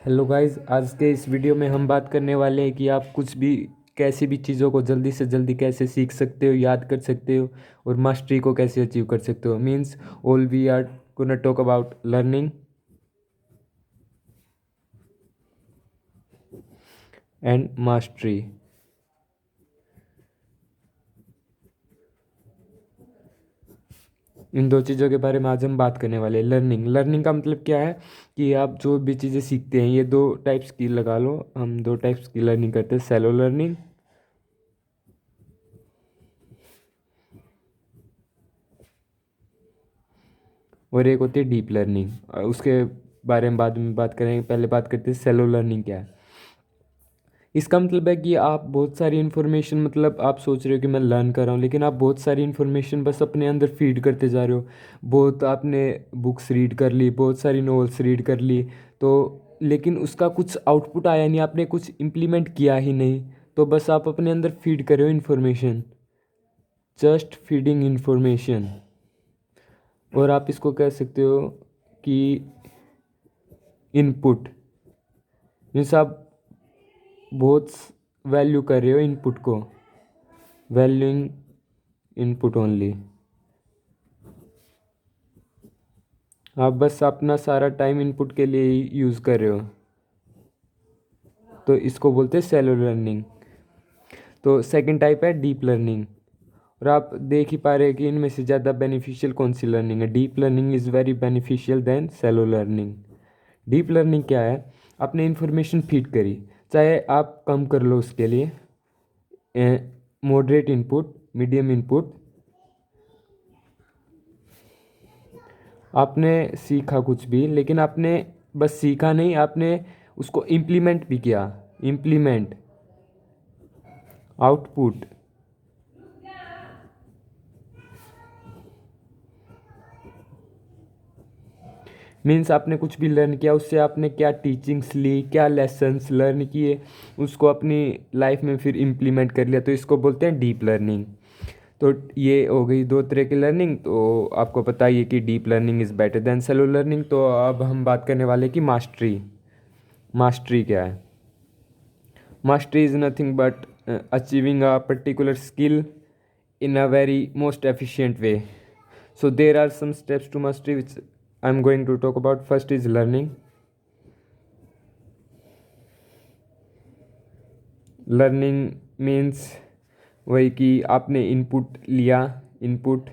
Hello guys, आज के इस वीडियो में हम बात करने वाले हैं कि आप कुछ भी कैसी भी चीज़ों को जल्दी से जल्दी कैसे सीख सकते हो, याद कर सकते हो और मास्टरी को कैसे अचीव कर सकते हो। Means all we are gonna talk about learning and mastery. इन दो चीज़ों के बारे में आज हम बात करने वाले हैं। लर्निंग का मतलब क्या है कि आप जो भी चीज़ें सीखते हैं, ये दो टाइप्स की लगा लो। हम दो टाइप्स की लर्निंग करते हैं, सैलो लर्निंग और एक होती है डीप लर्निंग। उसके बारे में बाद में बात करेंगे, पहले बात करते हैं सैलो लर्निंग क्या है। इसका मतलब है कि आप बहुत सारी इन्फॉर्मेशन, मतलब आप सोच रहे हो कि मैं लर्न कर रहा हूँ, लेकिन आप बहुत सारी इन्फॉर्मेशन बस अपने अंदर फीड करते जा रहे हो। बहुत आपने बुक्स रीड कर ली, बहुत सारी नॉवेल्स रीड कर ली, तो लेकिन उसका कुछ आउटपुट आया नहीं, आपने कुछ इम्प्लीमेंट किया ही नहीं। तो बस आप अपने अंदर फीड कर रहे हो इन्फॉर्मेशन, जस्ट फीडिंग इन्फॉर्मेशन। और आप इसको कह सकते हो कि इनपुट। मीन्स आप बहुत वैल्यू कर रहे हो इनपुट को, वैल्यूइंग इनपुट ओनली। आप बस अपना सारा टाइम इनपुट के लिए ही यूज़ कर रहे हो, तो इसको बोलते हैं सैलो लर्निंग। तो सेकंड टाइप है डीप लर्निंग। और आप देख ही पा रहे हैं कि इनमें से ज़्यादा बेनिफिशियल कौन सी लर्निंग है। Deep learning is very beneficial than shallow learning. Deep learning क्या है? आपने इन्फॉर्मेशन फीड करी, चाहे आप कम कर लो उसके लिए, मॉडरेट इनपुट, मीडियम इनपुट। आपने सीखा कुछ भी, लेकिन आपने बस सीखा नहीं, आपने उसको इम्प्लीमेंट भी किया। Implement, output. मीन्स आपने कुछ भी लर्न किया, उससे आपने क्या टीचिंग्स ली, क्या लेसन्स लर्न किए, उसको अपनी लाइफ में फिर इम्प्लीमेंट कर लिया, तो इसको बोलते हैं डीप लर्निंग। तो ये हो गई दो तरह की लर्निंग। तो आपको पता ही है कि deep learning is better than shallow learning. तो अब हम बात करने वाले कि मास्टरी। मास्टरी क्या है? Mastery is nothing but achieving a particular skill in a very most efficient way. So there are some steps to mastery which I'm going to talk about. First is learning. Learning means वही कि आपने input लिया, input.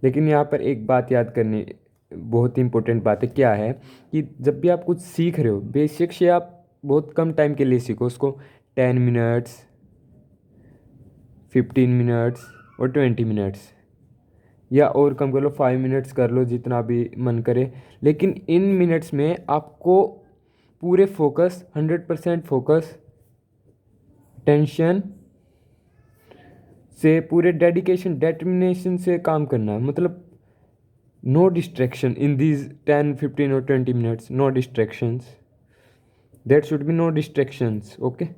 लेकिन यहाँ पर एक बात याद करनी बहुत इंपॉर्टेंट बात है। क्या है कि जब भी आप कुछ सीख रहे हो, बेशक से आप बहुत कम टाइम के लिए सीखो उसको, 10 मिनट्स, 15 मिनट्स और 20 मिनट्स, या और कम कर लो, 5 मिनट्स कर लो, जितना भी मन करे। लेकिन इन मिनट्स में आपको पूरे फोकस, 100% फोकस, टेंशन से, पूरे डेडिकेशन, डेटर्मिनेशन से काम करना है। मतलब नो डिस्ट्रैक्शन इन दीज 10, 15 और 20 minutes, no distractions. That should be no distractions, okay.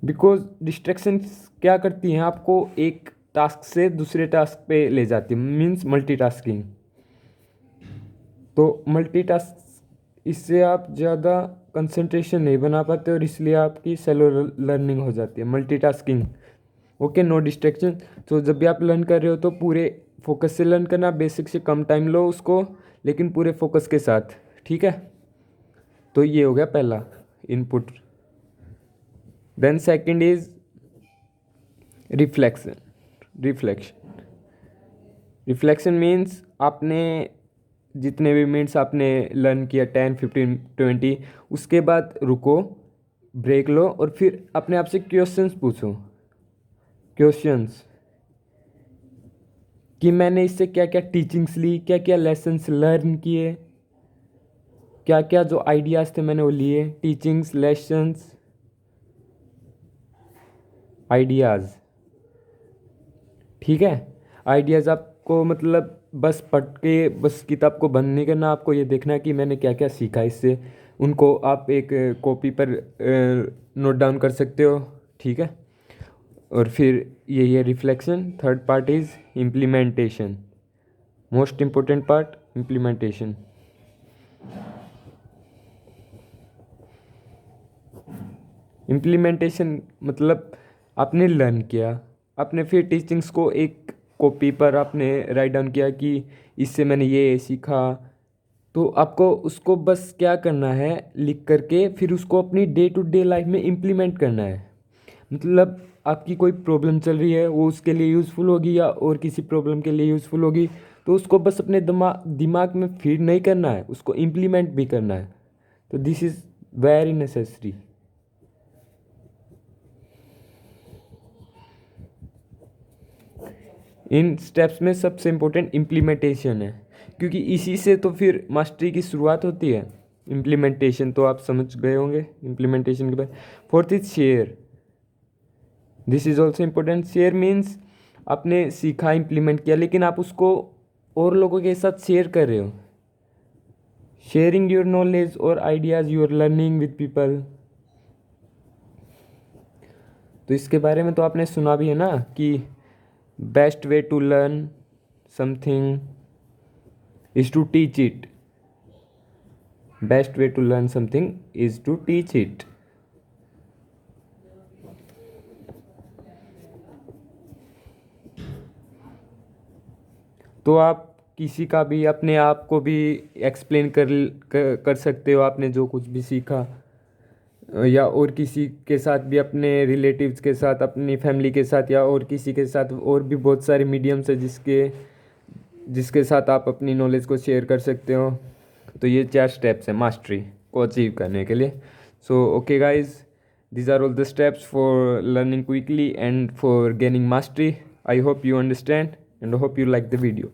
Because distractions क्या करती हैं, आपको एक टास्क से दूसरे टास्क पे ले जाती है। Means multitasking. तो मल्टीटास्क, इससे आप ज़्यादा कंसंट्रेशन नहीं बना पाते और इसलिए आपकी सेलो लर्निंग हो जाती है, मल्टीटास्किंग। Okay, no distraction. तो जब भी आप लर्न कर रहे हो तो पूरे फोकस से लर्न करना, बेसिक से कम टाइम लो उसको, लेकिन पूरे फोकस के साथ, ठीक है। तो ये हो गया पहला, input. Then second is reflection. Reflection reflection means आपने जितने भी मिनट्स आपने लर्न किया, 10, 15, 20, उसके बाद रुको, ब्रेक लो और फिर अपने आप से क्वेश्चंस पूछो। क्वेश्चंस कि मैंने इससे क्या क्या टीचिंग्स ली, क्या क्या लेसन्स लर्न किए, क्या क्या जो आइडियाज़ थे मैंने वो लिए। टीचिंग्स, लेसन्स, आइडियाज़, ठीक है। आइडियाज़ आपको मतलब बस पढ़ के बस किताब को बंद नहीं करना, आपको ये देखना है कि मैंने क्या क्या सीखा इससे। उनको आप एक कॉपी पर नोट डाउन कर सकते हो, ठीक है। और फिर यही है reflection. Third part is implementation, most important part, implementation. Implementation मतलब आपने लर्न किया, आपने फिर टीचिंग्स को एक कॉपी पर आपने राइट डाउन किया कि इससे मैंने ये सीखा, तो आपको उसको बस क्या करना है, लिख करके फिर उसको अपनी डे टू डे लाइफ में इम्प्लीमेंट करना है। मतलब आपकी कोई प्रॉब्लम चल रही है, वो उसके लिए यूज़फुल होगी या और किसी प्रॉब्लम के लिए यूज़फुल होगी, तो उसको बस अपने दिमाग में फीड नहीं करना है, उसको इम्प्लीमेंट भी करना है। तो this is very necessary. In steps में सबसे इम्पोर्टेंट इम्प्लीमेंटेशन है, क्योंकि इसी से तो फिर मास्टरी की शुरुआत होती है। इम्प्लीमेंटेशन तो आप समझ गए होंगे इम्प्लीमेंटेशन के बाद। Fourth is share. This is also important. Share means आपने सीखा, इम्प्लीमेंट किया, लेकिन आप उसको और लोगों के साथ शेयर कर रहे हो। शेयरिंग योर नॉलेज और ideas you are learning with people. तो इसके बारे में तो आपने सुना भी है ना कि best way to learn something is to teach it. Best way to learn something is to teach it. तो आप किसी का भी, अपने आप को भी एक्सप्लेन कर सकते हो आपने जो कुछ भी सीखा, या और किसी के साथ भी, अपने रिलेटिव्स के साथ, अपनी फैमिली के साथ, या और किसी के साथ। और भी बहुत सारे मीडियम्स है जिसके साथ आप अपनी नॉलेज को शेयर कर सकते हो। तो ये 4 स्टेप्स हैं मास्टरी को अचीव करने के लिए। So okay guys, these are all the steps for learning quickly and for gaining mastery. I hope you understand and I hope you like the video.